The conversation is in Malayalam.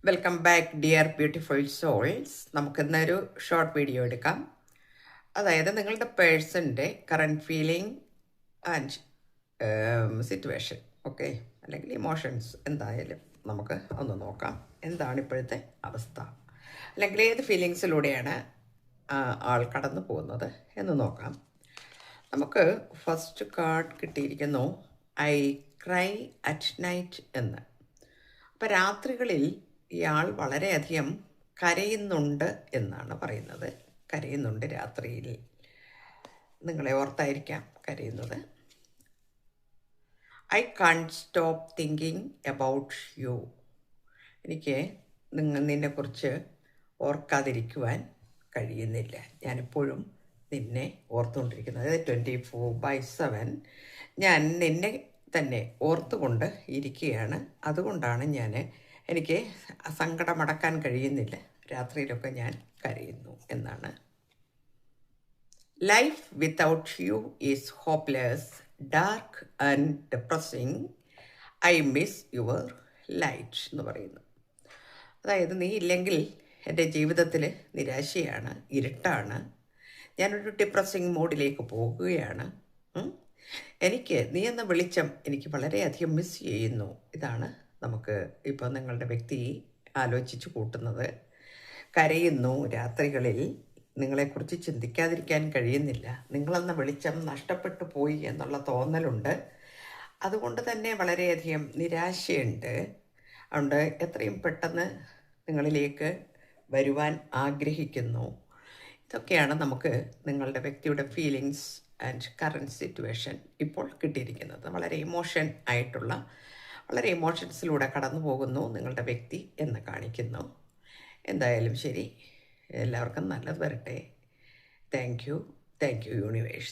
Welcome back dear beautiful souls. നമുക്കിന്നൊരു ഷോർട്ട് വീഡിയോ എടുക്കാം. അതായത് നിങ്ങളുടെ പേഴ്സൻ്റെ current feeling and situation, okay, അല്ലെങ്കിൽ ഇമോഷൻസ് എന്തായാലും നമുക്ക് ഒന്ന് നോക്കാം. എന്താണ് ഇപ്പോഴത്തെ അവസ്ഥ, അല്ലെങ്കിൽ ഏത് ഫീലിങ്സിലൂടെയാണ് ആൾ കടന്നു പോകുന്നത് എന്ന് നോക്കാം. നമുക്ക് ഫസ്റ്റ് കാർഡ് കിട്ടിയിരിക്കുന്നു ഐ ക്രൈ അറ്റ് നൈറ്റ് എന്ന്. അപ്പം രാത്രികളിൽ ഇയാൾ വളരെയധികം കരയുന്നുണ്ട് എന്നാണ് പറയുന്നത്. കരയുന്നുണ്ട് രാത്രിയിൽ. നിങ്ങളെ ഓർത്തായിരിക്കാം കരയുന്നത്. I can't stop thinking about you. എനിക്ക് നിന്നെക്കുറിച്ച് ഓർക്കാതിരിക്കുവാൻ കഴിയുന്നില്ല. ഞാനെപ്പോഴും നിന്നെ ഓർത്തുകൊണ്ടിരിക്കുന്നത്. 24/7 ഞാൻ നിന്നെ തന്നെ ഓർത്തുകൊണ്ട് ഇരിക്കുകയാണ്. അതുകൊണ്ടാണ് എനിക്ക് സങ്കടമടക്കാൻ കഴിയുന്നില്ല. രാത്രിയിലൊക്കെ ഞാൻ കരയുന്നു എന്നാണ്. Life without you is hopeless, dark and depressing. I miss your light എന്ന് പറയുന്നു. അതായത് നീ ഇല്ലെങ്കിൽ എൻ്റെ ജീവിതത്തിൽ നിരാശയാണ്, ഇരുട്ടാണ്. ഞാനൊരു ഡിപ്രസിങ് മോഡിലേക്ക് പോകുകയാണ്. നീ എന്ന വെളിച്ചം എനിക്ക് വളരെയധികം മിസ് ചെയ്യുന്നു. ഇതാണ് നമുക്ക് ഇപ്പോൾ നിങ്ങളുടെ വ്യക്തി ആലോചിച്ച് കൂട്ടുന്നത്. കരയുന്നു രാത്രികളിൽ, നിങ്ങളെക്കുറിച്ച് ചിന്തിക്കാതിരിക്കാൻ കഴിയുന്നില്ല. നിങ്ങളെന്ന വെളിച്ചം നഷ്ടപ്പെട്ടു പോയി എന്നുള്ള തോന്നലുണ്ട്. അതുകൊണ്ട് തന്നെ വളരെയധികം നിരാശയുണ്ട്. അതുകൊണ്ട് എത്രയും പെട്ടെന്ന് നിങ്ങളിലേക്ക് വരുവാൻ ആഗ്രഹിക്കുന്നു. ഇതൊക്കെയാണ് നമുക്ക് നിങ്ങളുടെ വ്യക്തിയുടെ ഫീലിങ്സ് ആൻഡ് കറൻറ്റ് സിറ്റുവേഷൻ ഇപ്പോൾ കിട്ടിയിരിക്കുന്നത്. വളരെ ഇമോഷൻസിലൂടെ കടന്നു പോകുന്നു നിങ്ങളുടെ വ്യക്തി എന്ന് കാണിക്കുന്നു. എന്തായാലും ശരി, എല്ലാവർക്കും നല്ലത് വരട്ടെ. Thank you universe.